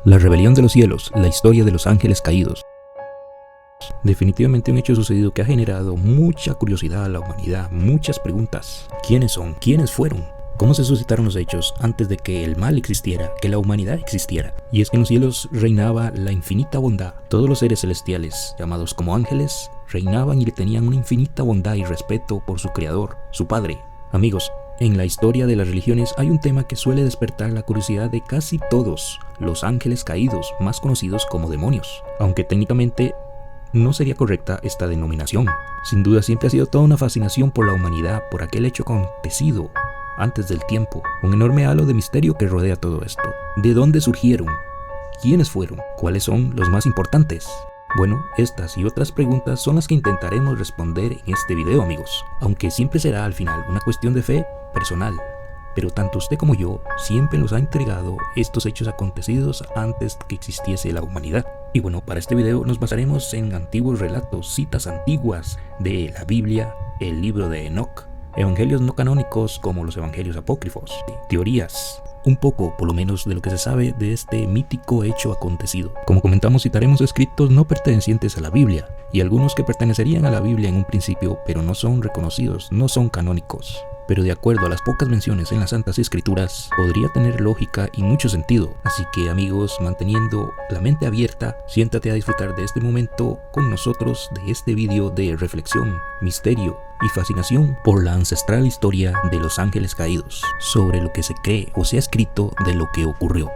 La rebelión de los cielos, la historia de los ángeles caídos. Definitivamente un hecho sucedido que ha generado mucha curiosidad a la humanidad, muchas preguntas. ¿Quiénes son? ¿Quiénes fueron? ¿Cómo se suscitaron los hechos antes de que el mal existiera, que la humanidad existiera? Y es que en los cielos reinaba la infinita bondad. Todos los seres celestiales, llamados como ángeles, reinaban y le tenían una infinita bondad y respeto por su Creador, su Padre. Amigos, en la historia de las religiones hay un tema que suele despertar la curiosidad de casi todos, los ángeles caídos, más conocidos como demonios. Aunque técnicamente no sería correcta esta denominación. Sin duda siempre ha sido toda una fascinación por la humanidad, por aquel hecho acontecido antes del tiempo. Un enorme halo de misterio que rodea todo esto. ¿De dónde surgieron? ¿Quiénes fueron? ¿Cuáles son los más importantes? Bueno, estas y otras preguntas son las que intentaremos responder en este video, amigos. Aunque siempre será al final una cuestión de fe personal. Pero tanto usted como yo siempre nos ha intrigado estos hechos acontecidos antes que existiese la humanidad. Y bueno, para este video nos basaremos en antiguos relatos, citas antiguas de la Biblia, el libro de Enoch, evangelios no canónicos como los evangelios apócrifos, teorías, un poco por lo menos de lo que se sabe de este mítico hecho acontecido. Como comentamos, citaremos escritos no pertenecientes a la Biblia y algunos que pertenecerían a la Biblia en un principio, pero no son reconocidos, no son canónicos. Pero de acuerdo a las pocas menciones en las Santas Escrituras, podría tener lógica y mucho sentido. Así que amigos, manteniendo la mente abierta, siéntate a disfrutar de este momento con nosotros, de este video de reflexión, misterio y fascinación por la ancestral historia de los ángeles caídos, sobre lo que se cree o se ha escrito de lo que ocurrió.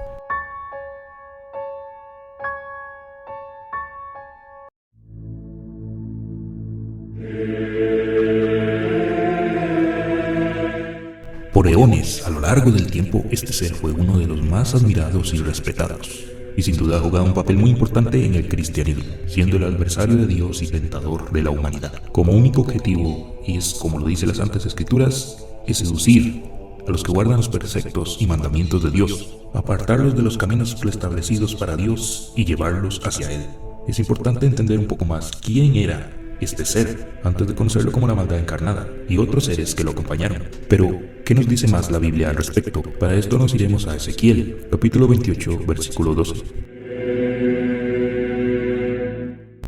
Por eones, a lo largo del tiempo, este ser fue uno de los más admirados y respetados, y sin duda ha jugado un papel muy importante en el cristianismo, siendo el adversario de Dios y tentador de la humanidad. Como único objetivo, y es como lo dice las Santas Escrituras, es seducir a los que guardan los preceptos y mandamientos de Dios, apartarlos de los caminos preestablecidos para Dios y llevarlos hacia Él. Es importante entender un poco más quién era este ser, antes de conocerlo como la maldad encarnada, y otros seres que lo acompañaron. Pero, ¿qué nos dice más la Biblia al respecto? Para esto nos iremos a Ezequiel, capítulo 28, versículo 12.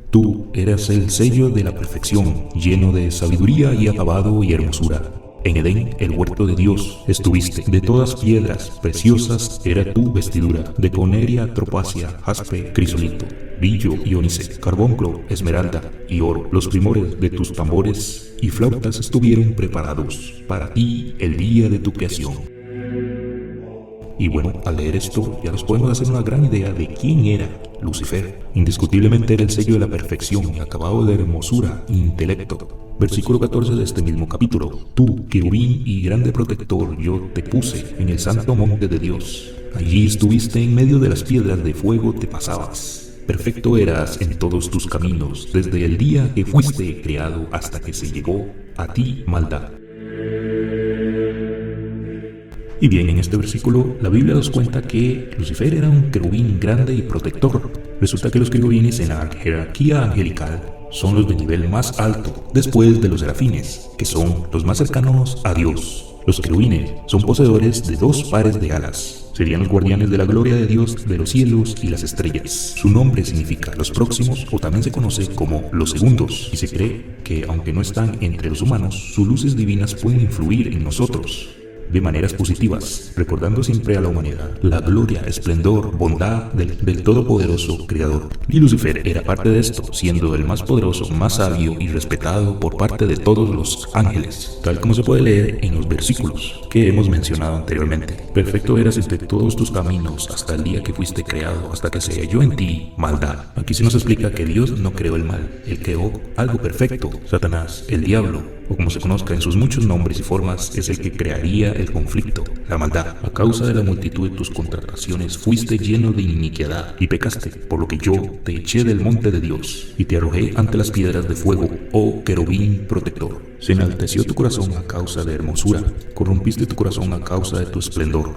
Tú eras el sello de la perfección, lleno de sabiduría y acabado y hermosura. En Edén, el huerto de Dios, estuviste. De todas piedras preciosas era tu vestidura, de coneria, tropacia, jaspe, crisolito, brillo y ónice, carbonclo, esmeralda y oro. Los primores de tus tambores y flautas estuvieron preparados para ti el día de tu creación. Y bueno, al leer esto ya nos podemos hacer una gran idea de quién era Lucifer. Indiscutiblemente era el sello de la perfección, acabado de hermosura e intelecto. Versículo 14 de este mismo capítulo. Tú, querubín y grande protector, yo te puse en el santo monte de Dios. Allí estuviste en medio de las piedras de fuego, te pasabas. Perfecto eras en todos tus caminos, desde el día que fuiste creado hasta que se llegó a ti maldad. Y bien, en este versículo la Biblia nos cuenta que Lucifer era un querubín grande y protector. Resulta que los querubines en la jerarquía angelical son los de nivel más alto, después de los serafines, que son los más cercanos a Dios. Los querubines son poseedores de dos pares de alas. Serían los guardianes de la gloria de Dios, de los cielos y las estrellas. Su nombre significa los próximos, o también se conoce como los segundos, y se cree que aunque no están entre los humanos, sus luces divinas pueden influir en nosotros de maneras positivas, recordando siempre a la humanidad la gloria, esplendor, bondad del todopoderoso Creador. Y Lucifer era parte de esto, siendo el más poderoso, más sabio y respetado por parte de todos los ángeles, tal como se puede leer en los versículos que hemos mencionado anteriormente. Perfecto eras entre todos tus caminos hasta el día que fuiste creado, hasta que se halló en ti maldad. Aquí se nos explica que Dios no creó el mal, Él creó algo perfecto. Satanás, el diablo, o como se conozca en sus muchos nombres y formas, es el que crearía el conflicto, la maldad. A causa de la multitud de tus contrataciones fuiste lleno de iniquidad y pecaste, por lo que yo te eché del monte de Dios y te arrojé ante las piedras de fuego, oh querubín protector. Se enalteció tu corazón a causa de hermosura, corrompiste tu corazón a causa de tu esplendor.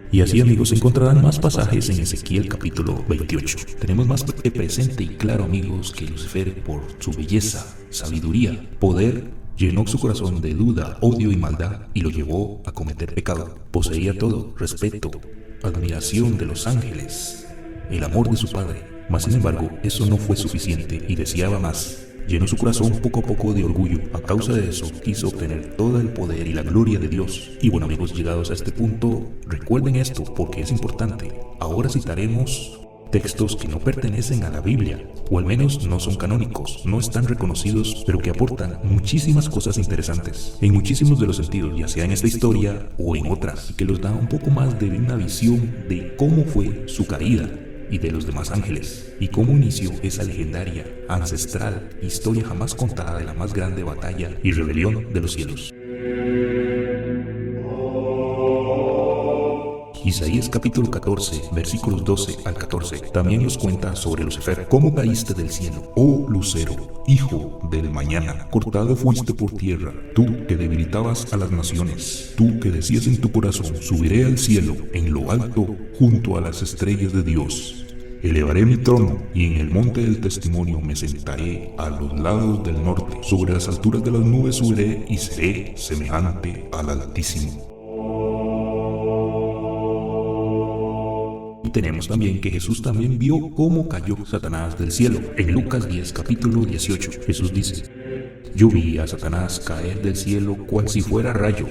Y así, amigos, encontrarán más pasajes en Ezequiel capítulo 28. Tenemos más que presente y claro, amigos, que Lucifer, por su belleza, sabiduría, poder llenó su corazón de duda, odio y maldad y lo llevó a cometer pecado. Poseía todo: respeto, admiración de los ángeles, el amor de su padre. Mas sin embargo, eso no fue suficiente y deseaba más. Llenó su corazón poco a poco de orgullo. A causa de eso, quiso obtener todo el poder y la gloria de Dios. Y bueno, amigos, llegados a este punto, recuerden esto porque es importante. Ahora citaremos textos que no pertenecen a la Biblia, o al menos no son canónicos, no están reconocidos, pero que aportan muchísimas cosas interesantes, en muchísimos de los sentidos, ya sea en esta historia o en otras, y que los da un poco más de una visión de cómo fue su caída y de los demás ángeles, y cómo inició esa legendaria, ancestral historia jamás contada de la más grande batalla y rebelión de los cielos. Isaías capítulo 14, versículos 12 al 14, también nos cuenta sobre Lucifer. ¿Cómo caíste del cielo, oh lucero, hijo del mañana? Cortado fuiste por tierra, tú que debilitabas a las naciones, tú que decías en tu corazón: subiré al cielo, en lo alto, junto a las estrellas de Dios. Elevaré mi trono y en el monte del testimonio me sentaré a los lados del norte. Sobre las alturas de las nubes subiré y seré semejante al Altísimo. Y tenemos también que Jesús también vio cómo cayó Satanás del cielo. En Lucas 10, capítulo 18, Jesús dice: yo vi a Satanás caer del cielo cual si fuera rayo.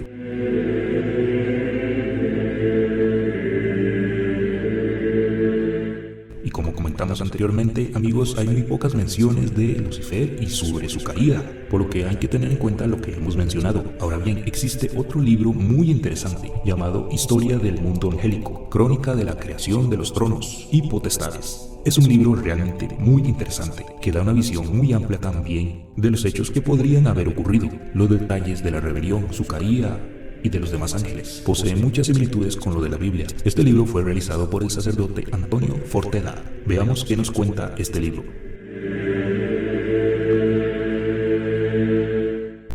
Y como comentamos anteriormente, amigos, hay muy pocas menciones de Lucifer y sobre su caída, por lo que hay que tener en cuenta lo que hemos mencionado. Ahora bien, existe otro libro muy interesante llamado Historia del Mundo Angélico, crónica de la creación de los tronos y potestades. Es un libro realmente muy interesante, que da una visión muy amplia también de los hechos que podrían haber ocurrido, los detalles de la rebelión, su caída y de los demás ángeles. Posee muchas similitudes con lo de la Biblia. Este libro fue realizado por el sacerdote Antonio Forteda. Veamos qué nos cuenta este libro.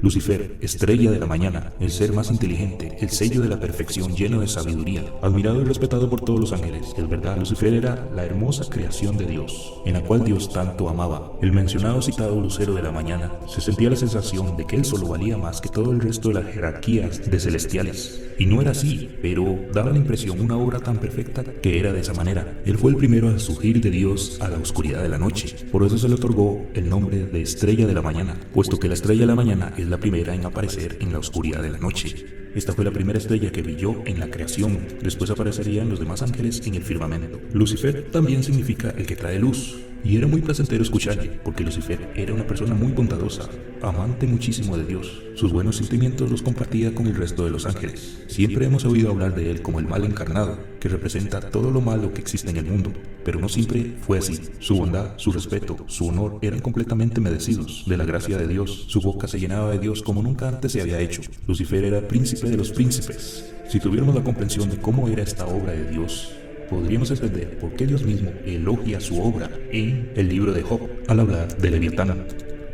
Lucifer, estrella de la mañana, el ser más inteligente, el sello de la perfección lleno de sabiduría, admirado y respetado por todos los ángeles. Es verdad, Lucifer era la hermosa creación de Dios, en la cual Dios tanto amaba. El mencionado citado lucero de la mañana se sentía la sensación de que él solo valía más que todo el resto de las jerarquías de celestiales. Y no era así, pero daba la impresión una obra tan perfecta que era de esa manera. Él fue el primero a surgir de Dios a la oscuridad de la noche. Por eso se le otorgó el nombre de estrella de la mañana, puesto que la estrella de la mañana es la primera en aparecer en la oscuridad de la noche. Esta fue la primera estrella que brilló en la creación. Después aparecerían los demás ángeles en el firmamento. Lucifer también significa el que trae luz. Y era muy placentero escucharle, porque Lucifer era una persona muy bondadosa, amante muchísimo de Dios. Sus buenos sentimientos los compartía con el resto de los ángeles. Siempre hemos oído hablar de él como el mal encarnado, que representa todo lo malo que existe en el mundo, pero no siempre fue así. Su bondad, su respeto, su honor eran completamente merecidos de la gracia de Dios. Su boca se llenaba de Dios como nunca antes se había hecho. Lucifer era príncipe de los príncipes. Si tuviéramos la comprensión de cómo era esta obra de Dios, podríamos entender por qué Dios mismo elogia su obra en el libro de Job al hablar de Leviatán.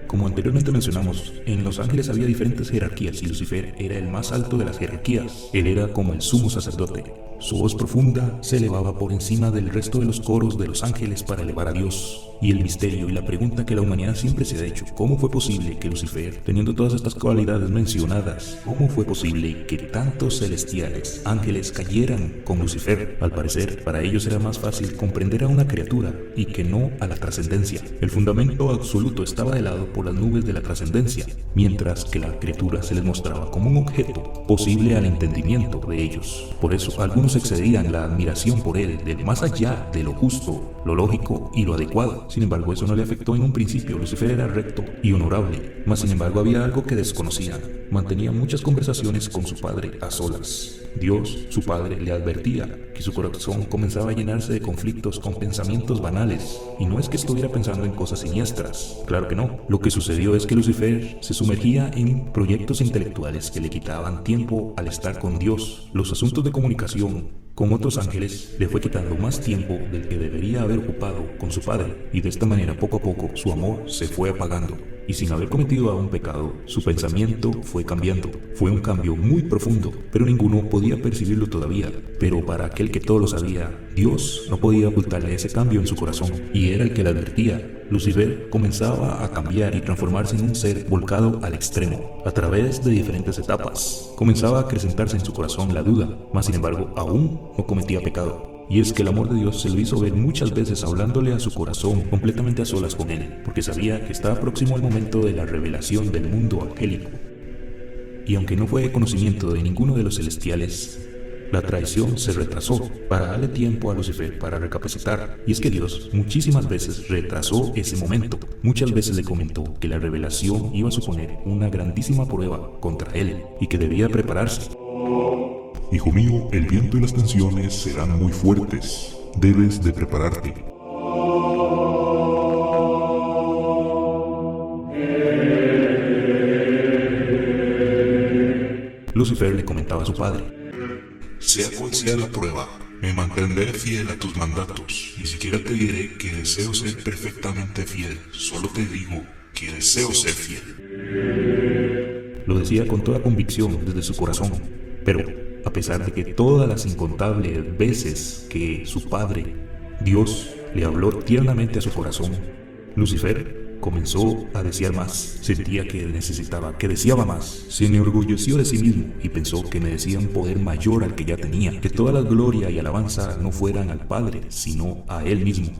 Como anteriormente mencionamos, en los ángeles había diferentes jerarquías y Lucifer era el más alto de las jerarquías. Él era como el sumo sacerdote. Su voz profunda se elevaba por encima del resto de los coros de los ángeles para elevar a Dios. Y el misterio y la pregunta que la humanidad siempre se ha hecho: ¿cómo fue posible que Lucifer, teniendo todas estas cualidades mencionadas, cómo fue posible que tantos celestiales, ángeles, cayeran con Lucifer? Al parecer, para ellos era más fácil comprender a una criatura y que no a la trascendencia. El fundamento absoluto estaba helado por las nubes de la trascendencia, mientras que la criatura se les mostraba como un objeto posible al entendimiento de ellos. Por eso, algunos excedían la admiración por él de más allá de lo justo, lo lógico y lo adecuado. Sin embargo, eso no le afectó en un principio. Lucifer era recto y honorable, mas sin embargo había algo que desconocían. Mantenía muchas conversaciones con su padre a solas. Dios, su padre, le advertía que su corazón comenzaba a llenarse de conflictos con pensamientos banales. Y no es que estuviera pensando en cosas siniestras, claro que no. Lo que sucedió es que Lucifer se sumergía en proyectos intelectuales que le quitaban tiempo al estar con Dios. Los asuntos de comunicación con otros ángeles le fue quitando más tiempo del que debería haber ocupado con su padre, y de esta manera poco a poco su amor se fue apagando. y sin haber cometido aún pecado, su pensamiento fue cambiando. Fue un cambio muy profundo, pero ninguno podía percibirlo todavía. Pero para aquel que todo lo sabía, Dios no podía ocultarle ese cambio en su corazón, y era el que le advertía. Lucifer comenzaba a cambiar y transformarse en un ser volcado al extremo, a través de diferentes etapas. Comenzaba a acrecentarse en su corazón la duda, mas sin embargo aún no cometía pecado. Y es que el amor de Dios se lo hizo ver muchas veces hablándole a su corazón completamente a solas con él, porque sabía que estaba próximo al momento de la revelación del mundo angélico. Y aunque no fue conocimiento de ninguno de los celestiales, la traición se retrasó para darle tiempo a Lucifer para recapacitar. Y es que Dios muchísimas veces retrasó ese momento. Muchas veces le comentó que la revelación iba a suponer una grandísima prueba contra él y que debía prepararse. Hijo mío, el viento y las tensiones serán muy fuertes. Debes de prepararte. Lucifer le comentaba a su padre: sea cual sea la prueba, me mantendré fiel a tus mandatos. Ni siquiera te diré que deseo ser perfectamente fiel. Solo te digo que deseo ser fiel. Lo decía con toda convicción desde su corazón, pero a pesar de que todas las incontables veces que su padre, Dios, le habló tiernamente a su corazón, Lucifer comenzó a desear más. Sentía que necesitaba, que deseaba más. Se enorgulleció de sí mismo y pensó que merecía un poder mayor al que ya tenía, que toda la gloria y alabanza no fueran al Padre, sino a él mismo.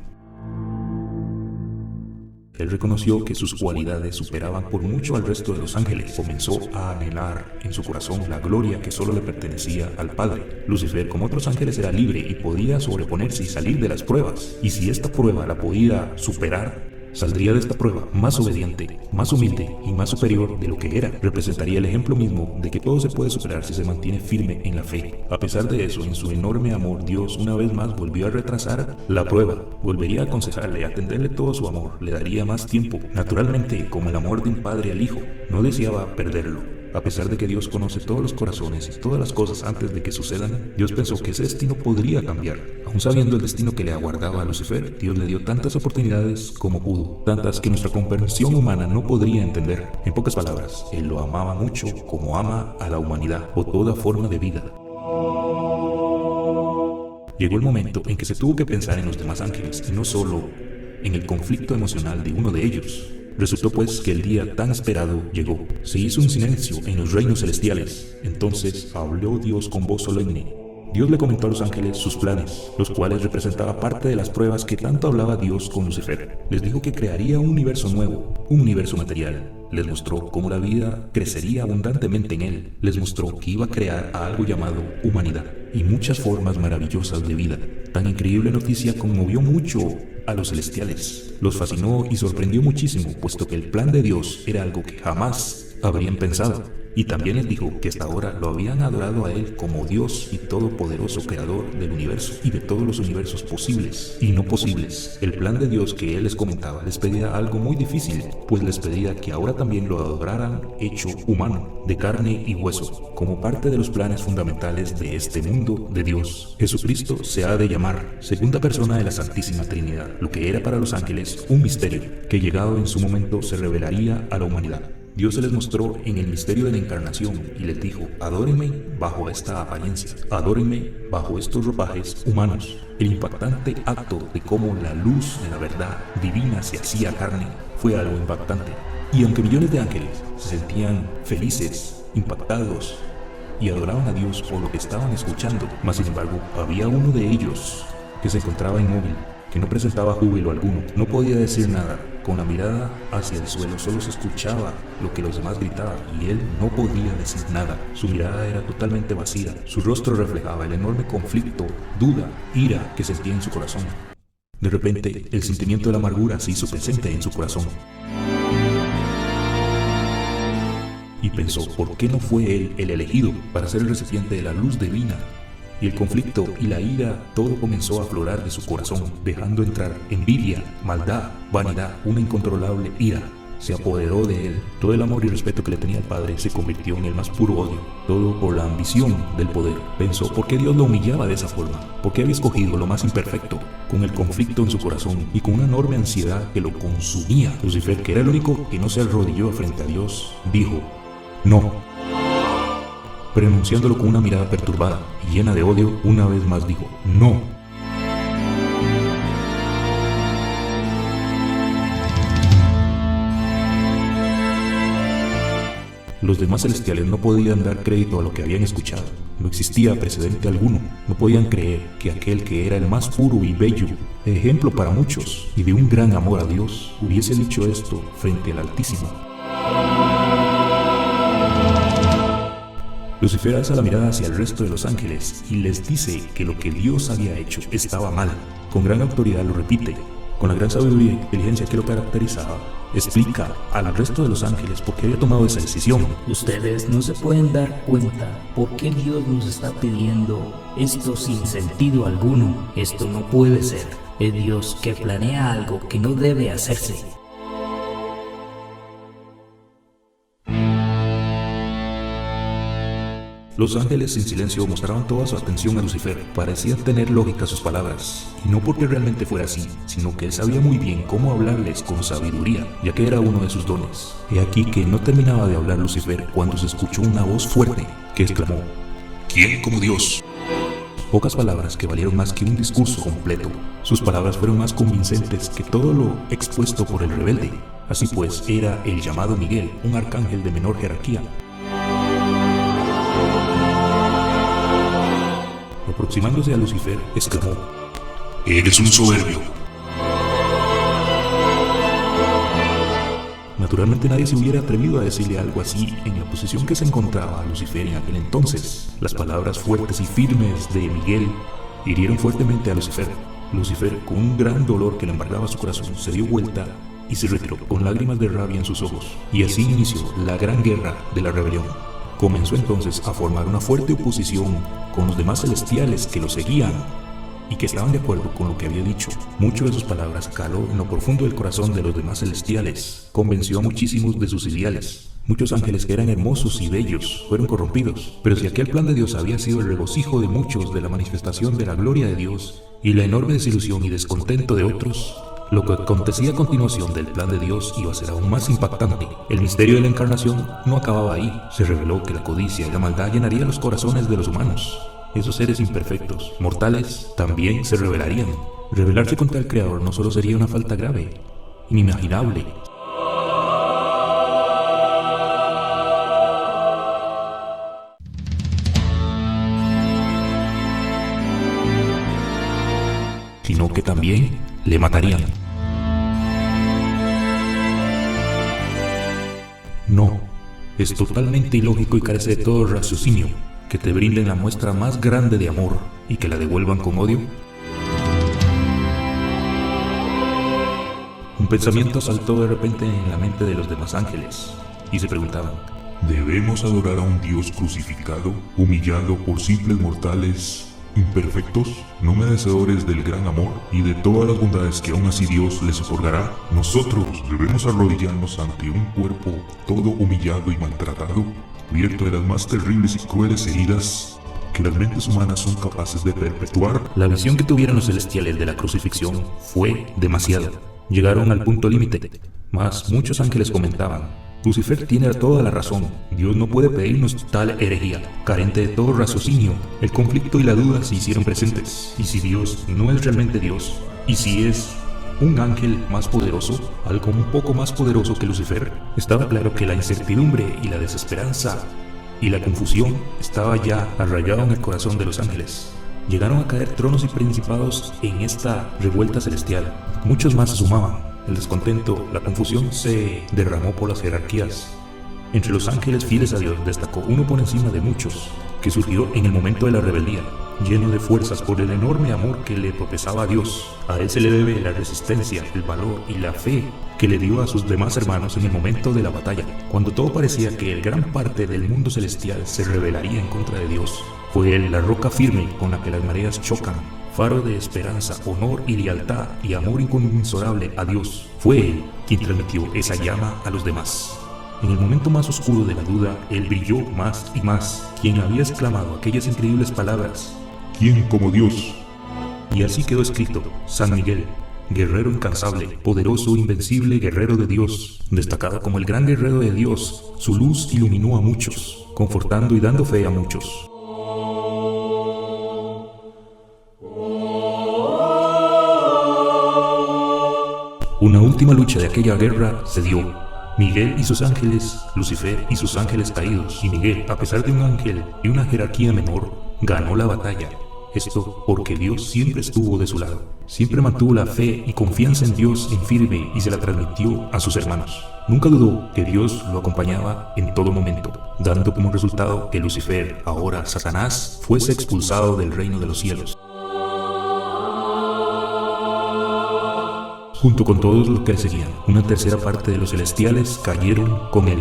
Él reconoció que sus cualidades superaban por mucho al resto de los ángeles. Comenzó a anhelar en su corazón la gloria que solo le pertenecía al Padre. Lucifer, como otros ángeles, era libre y podía sobreponerse y salir de las pruebas. Y si esta prueba la podía superar, saldría de esta prueba más obediente, más humilde y más superior de lo que era. Representaría el ejemplo mismo de que todo se puede superar si se mantiene firme en la fe. A pesar de eso, en su enorme amor, Dios una vez más volvió a retrasar la prueba. Volvería a aconsejarle, a tenderle todo su amor, le daría más tiempo. Naturalmente, como el amor de un padre al hijo, no deseaba perderlo. A pesar de que Dios conoce todos los corazones y todas las cosas antes de que sucedan, Dios pensó que ese destino podría cambiar. Aún sabiendo el destino que le aguardaba a Lucifer, Dios le dio tantas oportunidades como pudo, tantas que nuestra comprensión humana no podría entender. En pocas palabras, Él lo amaba mucho como ama a la humanidad o toda forma de vida. Llegó el momento en que se tuvo que pensar en los demás ángeles y no solo en el conflicto emocional de uno de ellos. Resultó pues que el día tan esperado llegó. Se hizo un silencio en los reinos celestiales. Entonces habló Dios con voz solemne. Dios le comentó a los ángeles sus planes, los cuales representaban parte de las pruebas que tanto hablaba Dios con Lucifer. Les dijo que crearía un universo nuevo, un universo material. Les mostró cómo la vida crecería abundantemente en él. Les mostró que iba a crear a algo llamado humanidad y muchas formas maravillosas de vida. Tan increíble noticia conmovió mucho a los celestiales. Los fascinó y sorprendió muchísimo, puesto que el plan de Dios era algo que jamás habrían pensado. Y también les dijo que hasta ahora lo habían adorado a Él como Dios y todopoderoso creador del universo y de todos los universos posibles y no posibles. El plan de Dios que Él les comentaba les pedía algo muy difícil, pues les pedía que ahora también lo adoraran hecho humano, de carne y hueso, como parte de los planes fundamentales de este mundo de Dios. Jesucristo se ha de llamar segunda persona de la Santísima Trinidad, lo que era para los ángeles un misterio, que llegado en su momento se revelaría a la humanidad. Dios se les mostró en el misterio de la encarnación y les dijo: adórenme bajo esta apariencia, adórenme bajo estos ropajes humanos. El impactante acto de cómo la luz de la verdad divina se hacía carne fue algo impactante. Y aunque millones de ángeles se sentían felices, impactados y adoraban a Dios por lo que estaban escuchando, mas sin embargo había uno de ellos que se encontraba inmóvil, que no presentaba júbilo alguno, no podía decir nada. Con la mirada hacia el suelo solo se escuchaba lo que los demás gritaban y él no podía decir nada. Su mirada era totalmente vacía, su rostro reflejaba el enorme conflicto, duda, ira que sentía en su corazón. De repente, el sentimiento de la amargura se hizo presente en su corazón. Y pensó, ¿por qué no fue él el elegido para ser el recipiente de la luz divina? Y el conflicto y la ira, todo comenzó a aflorar de su corazón, dejando entrar envidia, maldad, vanidad, una incontrolable ira. se apoderó de él. Todo el amor y respeto que le tenía al padre se convirtió en el más puro odio. Todo por la ambición del poder. Pensó por qué Dios lo humillaba de esa forma, por qué había escogido lo más imperfecto, con el conflicto en su corazón y con una enorme ansiedad que lo consumía. Lucifer, que era el único que no se arrodilló frente a Dios, dijo no, pronunciándolo con una mirada perturbada y llena de odio. Una vez más dijo no. Los demás celestiales no podían dar crédito a lo que habían escuchado. No existía precedente alguno. No podían creer que aquel que era el más puro y bello, ejemplo para muchos y de un gran amor a Dios, hubiese dicho esto frente al Altísimo. Lucifer alza la mirada hacia el resto de los ángeles y les dice que lo que Dios había hecho estaba mal. Con gran autoridad lo repite. Con la gran sabiduría e inteligencia que lo caracterizaba, explica al resto de los ángeles por qué había tomado esa decisión. Ustedes no se pueden dar cuenta por qué Dios nos está pidiendo esto sin sentido alguno. Esto no puede ser. Es Dios que planea algo que no debe hacerse. Los ángeles en silencio mostraban toda su atención a Lucifer. Parecían tener lógica sus palabras, y no porque realmente fuera así, sino que él sabía muy bien cómo hablarles con sabiduría, ya que era uno de sus dones. He aquí que no terminaba de hablar Lucifer cuando se escuchó una voz fuerte que exclamó: ¿Quién como Dios? Pocas palabras que valieron más que un discurso completo. Sus palabras fueron más convincentes que todo lo expuesto por el rebelde. Así pues, era el llamado Miguel, un arcángel de menor jerarquía. Aproximándose a Lucifer, exclamó: Eres un soberbio. Naturalmente nadie se hubiera atrevido a decirle algo así en la posición que se encontraba Lucifer en aquel entonces. Las palabras fuertes y firmes de Miguel hirieron fuertemente a Lucifer. Lucifer, con un gran dolor que le embargaba su corazón, se dio vuelta y se retiró con lágrimas de rabia en sus ojos. Y así inició la gran guerra de la rebelión. Comenzó entonces a formar una fuerte oposición con los demás celestiales que lo seguían y que estaban de acuerdo con lo que había dicho. Mucho de sus palabras caló en lo profundo del corazón de los demás celestiales. Convenció a muchísimos de sus ideales. Muchos ángeles que eran hermosos y bellos fueron corrompidos. Pero si aquel plan de Dios había sido el regocijo de muchos de la manifestación de la gloria de Dios y la enorme desilusión y descontento de otros, lo que acontecía a continuación del plan de Dios iba a ser aún más impactante. El misterio de la encarnación no acababa ahí. Se reveló que la codicia y la maldad llenarían los corazones de los humanos. Esos seres imperfectos, mortales, también se rebelarían. Rebelarse contra el Creador no solo sería una falta grave, inimaginable, sino que también le matarían. No, es totalmente ilógico y carece de todo raciocinio que te brinden la muestra más grande de amor y que la devuelvan con odio. Un pensamiento saltó de repente en la mente de los demás ángeles y se preguntaban: ¿debemos adorar a un Dios crucificado, humillado por simples mortales imperfectos, no merecedores del gran amor y de todas las bondades que aún así Dios les otorgará? Nosotros debemos arrodillarnos ante un cuerpo todo humillado y maltratado, cubierto de las más terribles y crueles heridas que las mentes humanas son capaces de perpetuar. La visión que tuvieron los celestiales de la crucifixión fue demasiado. Llegaron al punto límite, mas muchos ángeles comentaban: Lucifer tiene toda la razón. Dios no puede pedirnos tal herejía. Carente de todo raciocinio, el conflicto y la duda se hicieron presentes. ¿Y si Dios no es realmente Dios? ¿Y si es un ángel más poderoso? ¿Algo un poco más poderoso que Lucifer? Estaba claro que la incertidumbre y la desesperanza y la confusión estaba ya arraigado en el corazón de los ángeles. Llegaron a caer tronos y principados en esta revuelta celestial. Muchos más se sumaban. El descontento, la confusión se derramó por las jerarquías. Entre los ángeles fieles a Dios destacó uno por encima de muchos, que surgió en el momento de la rebeldía, lleno de fuerzas por el enorme amor que le profesaba a Dios. A él se le debe la resistencia, el valor y la fe que le dio a sus demás hermanos en el momento de la batalla. Cuando todo parecía que el gran parte del mundo celestial se rebelaría en contra de Dios, fue él la roca firme con la que las mareas chocan faro de esperanza, honor y lealtad y amor inconmensurable a Dios. Fue Él quien transmitió esa llama a los demás. En el momento más oscuro de la duda, Él brilló más y más, quien había exclamado aquellas increíbles palabras: ¿Quién como Dios? Y así quedó escrito: San Miguel, guerrero incansable, poderoso, invencible guerrero de Dios, destacado como el gran guerrero de Dios, su luz iluminó a muchos, confortando y dando fe a muchos. Una última lucha de aquella guerra se dio. Miguel y sus ángeles, Lucifer y sus ángeles caídos, y Miguel, a pesar de un ángel y una jerarquía menor, ganó la batalla. Esto porque Dios siempre estuvo de su lado. Siempre mantuvo la fe y confianza en Dios en firme y se la transmitió a sus hermanos. Nunca dudó que Dios lo acompañaba en todo momento, dando como resultado que Lucifer, ahora Satanás, fuese expulsado del reino de los cielos, junto con todos los que le seguían. Una tercera parte de los celestiales cayeron con él.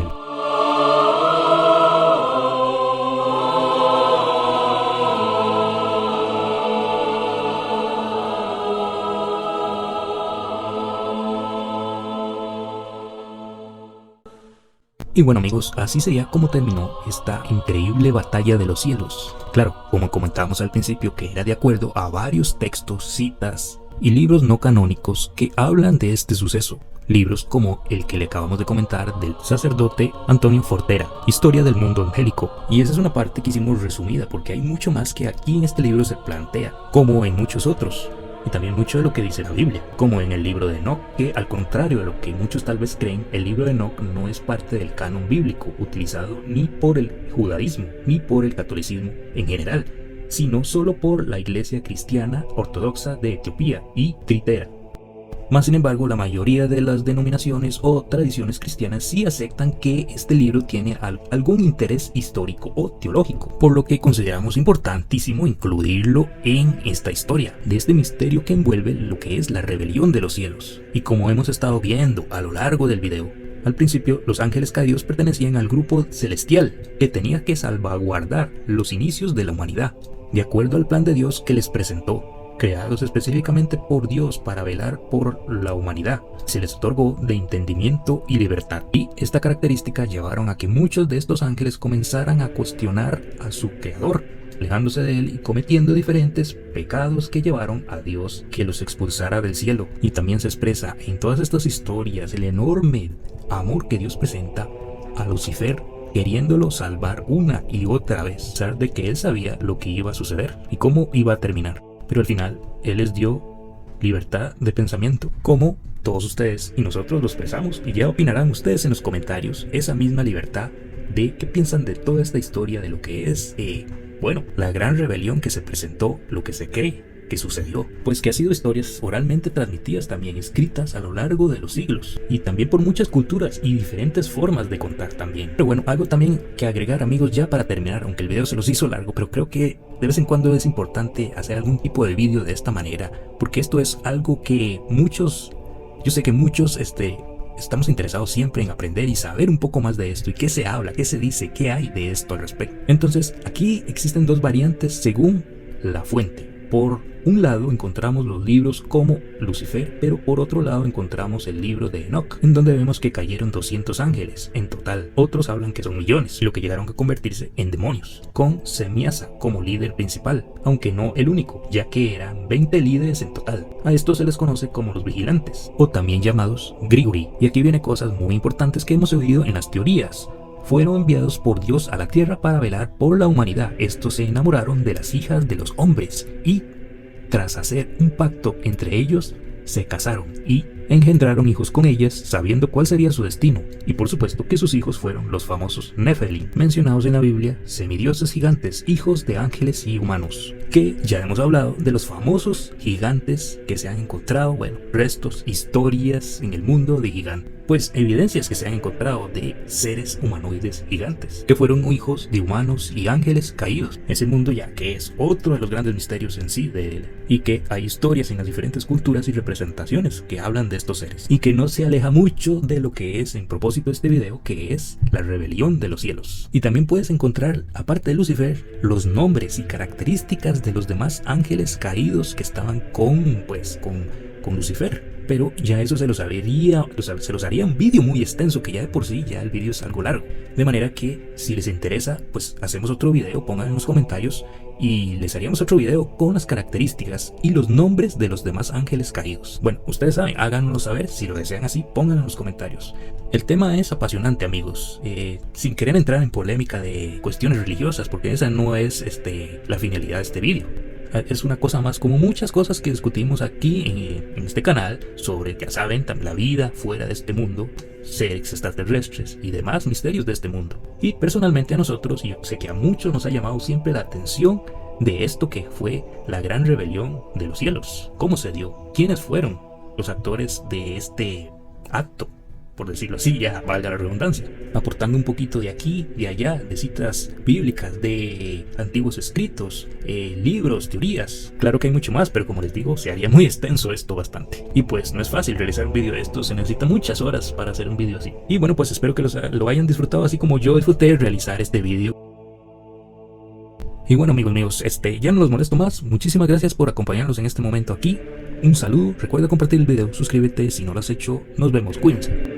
Y bueno amigos, así sería como terminó esta increíble batalla de los cielos. Claro, como comentábamos al principio, que era de acuerdo a varios textos, citas y libros no canónicos que hablan de este suceso. Libros como el que le acabamos de comentar del sacerdote Antonio Fortera, Historia del Mundo Angélico. Y esa es una parte que hicimos resumida, porque hay mucho más que aquí en este libro se plantea, como en muchos otros. Y también mucho de lo que dice la Biblia, como en el libro de Enoc, que al contrario de lo que muchos tal vez creen, el libro de Enoc no es parte del canon bíblico utilizado ni por el judaísmo ni por el catolicismo en general, sino solo por la iglesia cristiana ortodoxa de Etiopía y Tritera. Más sin embargo, la mayoría de las denominaciones o tradiciones cristianas sí aceptan que este libro tiene algún interés histórico o teológico, por lo que consideramos importantísimo incluirlo en esta historia, de este misterio que envuelve lo que es la rebelión de los cielos. Y como hemos estado viendo a lo largo del video, al principio los ángeles caídos pertenecían al grupo celestial, que tenía que salvaguardar los inicios de la humanidad, de acuerdo al plan de Dios que les presentó, creados específicamente por Dios para velar por la humanidad. Se les otorgó de entendimiento y libertad, y esta característica llevaron a que muchos de estos ángeles comenzaran a cuestionar a su creador, alejándose de él y cometiendo diferentes pecados que llevaron a Dios que los expulsara del cielo. Y también se expresa en todas estas historias el enorme amor que Dios presenta a Lucifer, queriéndolo salvar una y otra vez, a pesar de que él sabía lo que iba a suceder y cómo iba a terminar. Pero al final, Él les dio libertad de pensamiento, como todos ustedes y nosotros lo expresamos, y ya opinarán ustedes en los comentarios esa misma libertad de qué piensan de toda esta historia, de lo que es, bueno, la gran rebelión que se presentó, lo que se cree que sucedió, pues que ha sido historias oralmente transmitidas, también escritas a lo largo de los siglos, y también por muchas culturas y diferentes formas de contar también. Pero bueno, algo también que agregar amigos ya para terminar, aunque el video se los hizo largo, pero creo que de vez en cuando es importante hacer algún tipo de vídeo de esta manera, porque esto es algo que muchos, yo sé que muchos estamos interesados siempre en aprender y saber un poco más de esto, y qué se habla, qué se dice, qué hay de esto al respecto. Entonces aquí existen dos variantes según la fuente. Por un lado encontramos los libros como Lucifer, pero por otro lado encontramos el libro de Enoc, en donde vemos que cayeron 200 ángeles en total. Otros hablan que son millones, lo que llegaron a convertirse en demonios, con Semiasa como líder principal, aunque no el único, ya que eran 20 líderes en total. A estos se les conoce como los vigilantes, o también llamados Grigori. Y aquí vienen cosas muy importantes que hemos oído en las teorías. Fueron enviados por Dios a la tierra para velar por la humanidad. Estos se enamoraron de las hijas de los hombres y, tras hacer un pacto entre ellos, se casaron y engendraron hijos con ellas, sabiendo cuál sería su destino. Y por supuesto que sus hijos fueron los famosos Nephilim, mencionados en la Biblia, semidioses gigantes, hijos de ángeles y humanos, que ya hemos hablado de los famosos gigantes que se han encontrado, bueno, restos, historias en el mundo de gigantes. pues evidencias que se han encontrado de seres humanoides gigantes, que fueron hijos de humanos y ángeles caídos. Ese mundo ya que es otro de los grandes misterios en sí de él, y que hay historias en las diferentes culturas y representaciones que hablan de estos seres, y que no se aleja mucho de lo que es en propósito de este video, que es la rebelión de los cielos. Y también puedes encontrar, aparte de Lucifer, los nombres y características de los demás ángeles caídos que estaban con Lucifer. Pero ya eso se los haría un vídeo muy extenso, que ya de por sí ya el vídeo es algo largo. De manera que si les interesa, pues hacemos otro video, pongan en los comentarios y les haríamos otro video con las características y los nombres de los demás ángeles caídos. Bueno, ustedes saben, háganoslo saber, si lo desean así, pónganlo en los comentarios. El tema es apasionante, amigos, sin querer entrar en polémica de cuestiones religiosas, porque esa no es la finalidad de este vídeo. Es una cosa más, como muchas cosas que discutimos aquí en este canal sobre, ya saben, la vida fuera de este mundo, seres extraterrestres y demás misterios de este mundo. Y personalmente a nosotros, y yo sé que a muchos nos ha llamado siempre la atención de esto que fue la gran rebelión de los cielos. ¿Cómo se dio? ¿Quiénes fueron los actores de este acto? Por decirlo así, ya valga la redundancia, aportando un poquito de aquí, de allá, de citas bíblicas, de antiguos escritos, libros, teorías. Claro que hay mucho más, pero como les digo, se haría muy extenso esto bastante. Y pues no es fácil realizar un vídeo de esto, se necesita muchas horas para hacer un vídeo así. Y bueno, pues espero que lo hayan disfrutado así como yo disfruté de realizar este vídeo. Y bueno, amigos míos, ya no los molesto más. Muchísimas gracias por acompañarnos en este momento aquí. Un saludo, recuerda compartir el video, suscríbete si no lo has hecho. Nos vemos, cuídense.